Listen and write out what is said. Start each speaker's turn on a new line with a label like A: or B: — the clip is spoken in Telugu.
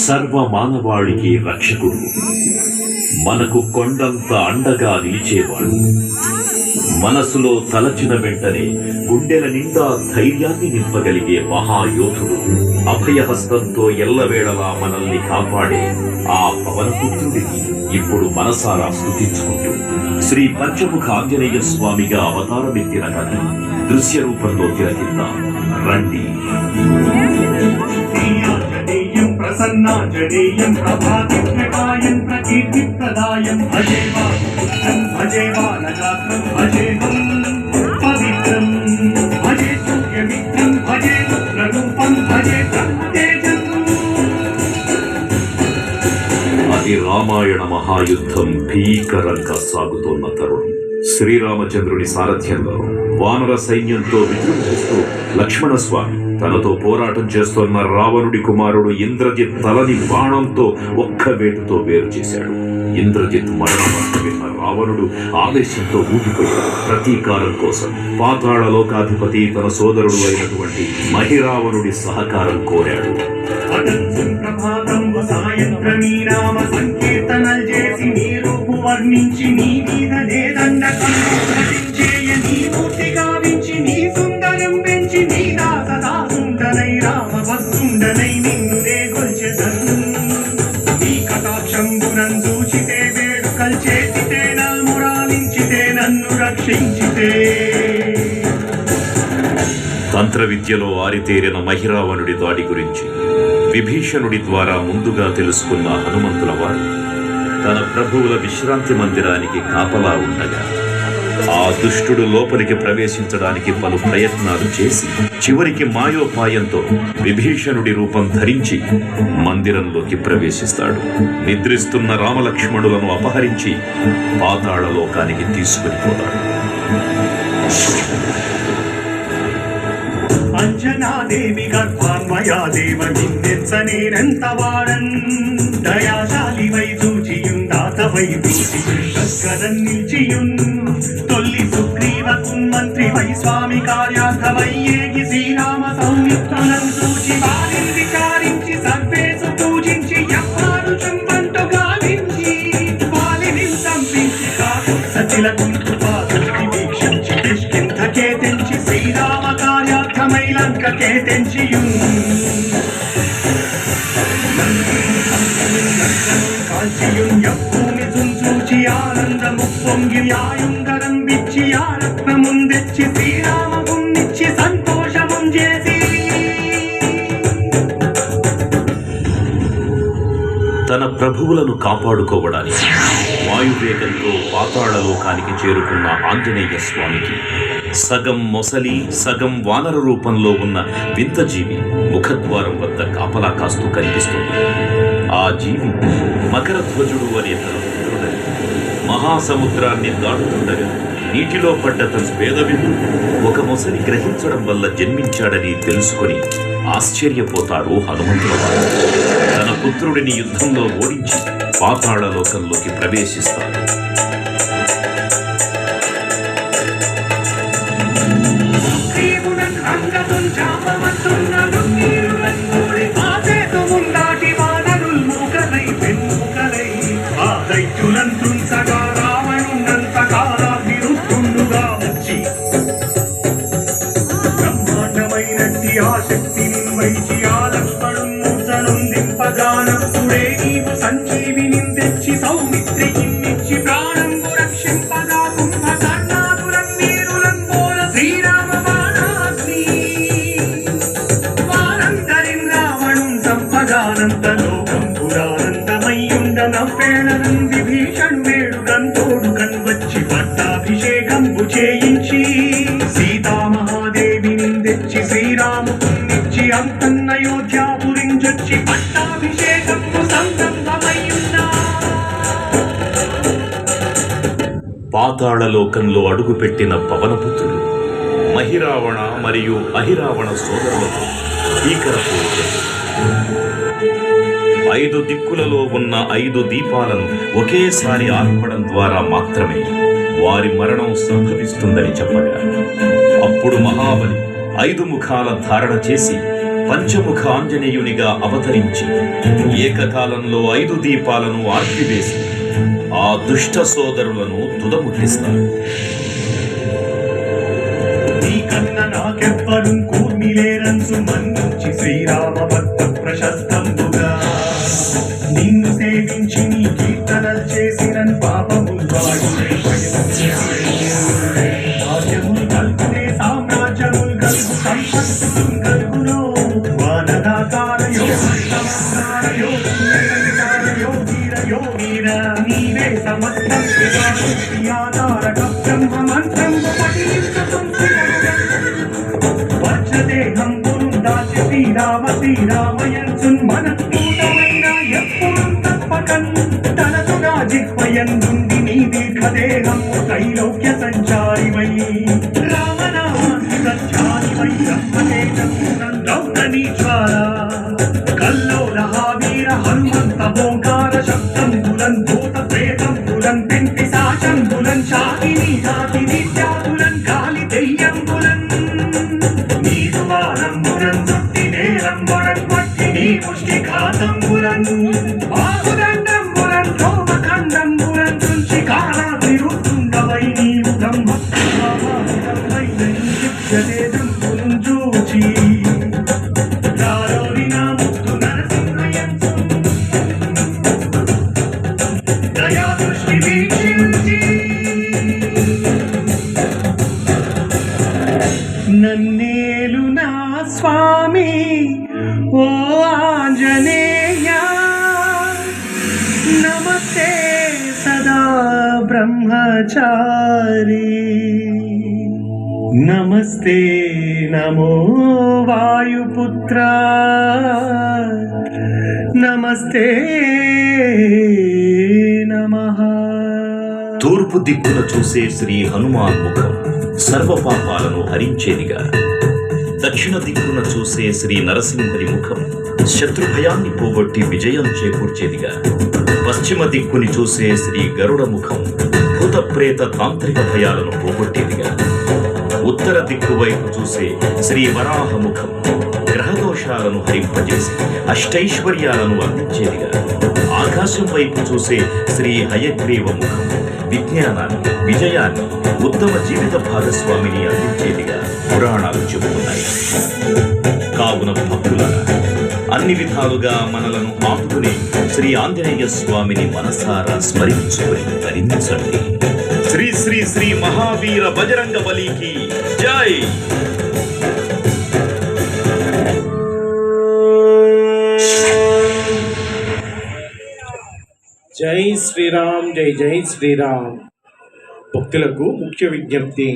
A: సర్వ మానవాళికి రక్షకుడు, మనకు కొండంత అండగా నిలిచేవాడు. మనసులో తలచిన వెంటనే గుండెల నిండా ధైర్యాన్ని నింపగలిగే మహాయోధుడు, అభయహస్తంతో ఎల్లవేళలా మనల్ని కాపాడే ఆ పవనపుత్రుడిని ఇప్పుడు మనసారా స్తుతించుకుంటూ శ్రీ పంచముఖ ఆంజనేయ స్వామిగా అవతారమెత్తిన కథ దృశ్య రూపంలో తిలకిద్దాం రండి.
B: ప్రసన్నాంజనేయం ప్రభాతిప్రకాయం ప్రకీర్తిప్రదాయం భజే బాలగాత్రం భజేహం పవిత్రం భజే సూర్యమిత్రం భజే రుద్రరూపం భజే బ్రహ్మతేజం.
A: అది రామాయణ మహాయుద్ధం భీకరంగా సాగుతోన్న తరుణం. శ్రీరామచంద్రుని సారథ్యంలో వానర సైన్యంతో విజృంభిస్తూ లక్ష్మణస్వామి తనతో పోరాటం చేస్తున్న రావణుడి కుమారుడు ఇంద్రజిత్ తలని బాణంతో ఒక్క వేటుతో వేరు చేశాడు. ఇంద్రజిత్ మరణవార్త విన్న రావణుడు ఆవేశంతో ఊగిపోయాడు. ప్రతీకారం కోసం పాతాళ లోకాధిపతి తన సోదరుడు అయినటువంటి మహిరావణుడి సహకారం కోరాడు.
B: వర్ణించి నీ మీద లేదండ నీ మూర్తి గావించి నీ సుందరం పెంచి నీ దాసదాసుండనై రామ భక్తుండనై నిన్ను నే కొల్చెదను. నీ కటాక్షంబునం చూచితే వేడుకల్ చేసితే నా మురాలించితే నన్ను రక్షించితే.
A: తంత్ర విద్యలో ఆరితేరిన మహిరావణుడి దాడి గురించి విభీషణుడి ద్వారా ముందుగా తెలుసుకున్న హనుమంతుల వారు తన ప్రభువుల విశ్రాంతి మందిరానికి కాపలా ఉండగా ఆ దుష్టుడు లోపలికి ప్రవేశించడానికి పలు ప్రయత్నాలు చేసి చివరికి మాయోపాయంతో విభీషణుడి రూపం ధరించి మందిరంలోకి ప్రవేశిస్తాడు. నిద్రిస్తున్న రామలక్ష్మణులను అపహరించి పాతాళ లోకానికి తీసుకుని పోతాడు.
B: అంజనాదేవి గర్భాన్మయా దేవ నిన్నెచ్చనేనంత వాడన్ దయాశాలి వై చూచియుందాతవై శస్కరన్ నిల్చియున్ తొల్లి సుగ్రీవకున్ మంత్రి వై స్వామి కార్యార్థమై ఏగి శ్రీరామ సౌమిత్రులను చూచి వారిని విచారించి సర్వేసు పూజించి ఎవ్వారు చుంబంటు గావించి వాలిని సంపించి కాకు సతిలకుంటు పాదృష్టి వీక్షించి కిష్కింధకే తెంచి శ్రీరామ కార్యార్థమై లంకకే తెంచియున్ కాల్చియున్ భూమి చుంచూచి ఆనందము పొంగి ఆయుంగరం విచ్చి ఆ రత్నముందెచ్చి శ్రీరామమున్నిచ్చి సంతోషముం చేసి.
A: తన ప్రభువులను కాపాడుకోవడానికి వాయువేగంతో పాతాళ లోకానికి చేరుకున్న ఆంజనేయ స్వామికి సగం మొసలి సగం వానర రూపంలో ఉన్న వింత జీవి ముఖద్వారం వద్ద కాపలా కాస్తూ కనిపిస్తుంది. ఆ జీవి మకరధ్వజుడు అనే తన పుత్రుడని మహాసముద్రాన్ని దాటుతుండగా నీటిలో పడ్డ తన వేదవిందు ఒక మొసలి గ్రహించడం వల్ల జన్మించాడని తెలుసుకొని ఆశ్చర్యపోతారు హనుమంతుల వారు. తన పుత్రుడిని యుద్ధంలో ఓడించి పాతాళ లోకంలోకి ప్రవేశిస్తాడు.
B: బ్రహ్మాండమైనట్టి ఆ శక్తిని వైచి ఆ లక్ష్మణుందింపగానప్పుడే నీవు సంజీవిని తెచ్చి సౌమిత్రికిన్నిచ్చి ప్రాణంబు రక్షింపగా కుంభకర్ణాపురం వీరులంబోల శ్రీరామ బాణాగ్ని వారందరిన్ రావణుం సంపగానంత లోకం పురానందమయ్యుండ నవ్వేళనం విభీషణ్ వేడుగం తోడుగన్ వచ్చి పట్టాభిషేకంబు చేయించి సీతామహాదేవిని తెచ్చి శ్రీరామునిచ్చి అంతన్నయోధ్యాపురించొచ్చి పట్టాభిషేకంబు సంతంగమయ్యున్నా.
A: పాతాళ లోకంలో అడుగుపెట్టిన పవనపుత్రుడు మహిరావణ మరియు అహిరావణ సోదరులతో భీకర పోరు. 5 దిక్కులలో ఉన్న 5 దీపాలను ఒకేసారి ఆర్పడం ద్వారా మాత్రమే వారి మరణం సంభవిస్తుందని చెప్పగా అప్పుడు మహాబలి 5 ముఖాల ధారణ చేసి పంచముఖ ఆంజనేయునిగా అవతరించి ఏకకాలంలో 5 దీపాలను ఆర్పివేసి ఆ దుష్ట సోదరులను తుదముట్టిస్తారు.
B: నీకన్న నాకెవ్వరు కూర్మిలేరంచు మన్నించి శ్రీరామ భక్త ప్రశస్తంబుగా నిన్ను సేవించి నీ కీర్తనలు చేసిన పాపములు భాగ్యములు కల్పునే సామ్రాజ్యములు కలుగు సంపత్తులు కలుగును వానదాకార నీవే సమస్తం ఆధారక బ్రహ్మ మంత్రం వజ్రదేహం గురు దాచి శ్రీరామయంచున్ మనస్ఫూటమైన ఎప్పుడు తప్పకన్ తనసుగా జిహ్వయందుండి నీ దీర్ఘదేహం త్రైలోక్య సంచారివై రామనామాసి సంచారివై బ్రహ్మతేజీ జ్వాల కల్లోల వీర హనుమంత ఓంకార శబ్దంబులన్ భూత ప్రేతంబులన్ పెంటి సాచంబులన్ శాకిని జాతి విద్యాబులన్ కాలి దెయ్యంబులన్ నీరు వారంబులన్ చుట్టి నేరంబులన్ పట్టి నీ ముష్టి ఘాతంబులన్ బాహుదండంబులన్ రోమఖండంబులన్ చుంచి కాలా విరుద్ధుండవై నీవు బ్రహ్మ దంబులను చూచి నన్నేలు నా స్వామి ఓ ఆంజనేయ నమస్తే సదా బ్రహ్మచారి నమస్తే నమో వాయుపుత్ర నమస్తే నమః.
A: తూర్పు దిక్కున చూసే శ్రీ హనుమాన్ ముఖం సర్వ పాపాలను హరించేదిగా, దక్షిణ దిక్కున చూసే శ్రీ నరసింహుని ముఖం శత్రుభయాన్ని పోగొట్టి విజయం చేకూర్చేదిగా, పశ్చిమ దిక్కుని చూసే శ్రీ గరుడ ముఖం భూత ప్రేత తాంత్రిక భయాలను పోగొట్టేదిగా, ఉత్తర దిక్కు వైపు చూసే శ్రీ వరాహ ముఖం గ్రహదోషాలను హరింపజేసి అష్టైశ్వర్యాలను అందించేదిగా, ఆకాశం వైపు చూసే శ్రీ హయగ్రీవ ముఖం విజ్ఞానాన్ని, విజయాన్ని, ఉత్తమ జీవిత భాగస్వామిని అందించేదిగా పురాణాలు చెబుతున్నాయి. కావున భక్తులారా, అన్ని విధాలుగా మనలను ఆపుకుని శ్రీ ఆంజనేయ స్వామిని మనసారా స్మరించుకుని ధరించండి. శ్రీ శ్రీ శ్రీ మహావీర బజరంగ బలికి జై.
C: జై శ్రీరామ్, జై జై శ్రీరామ్. భక్తులకు ముఖ్య విజ్ఞప్తి: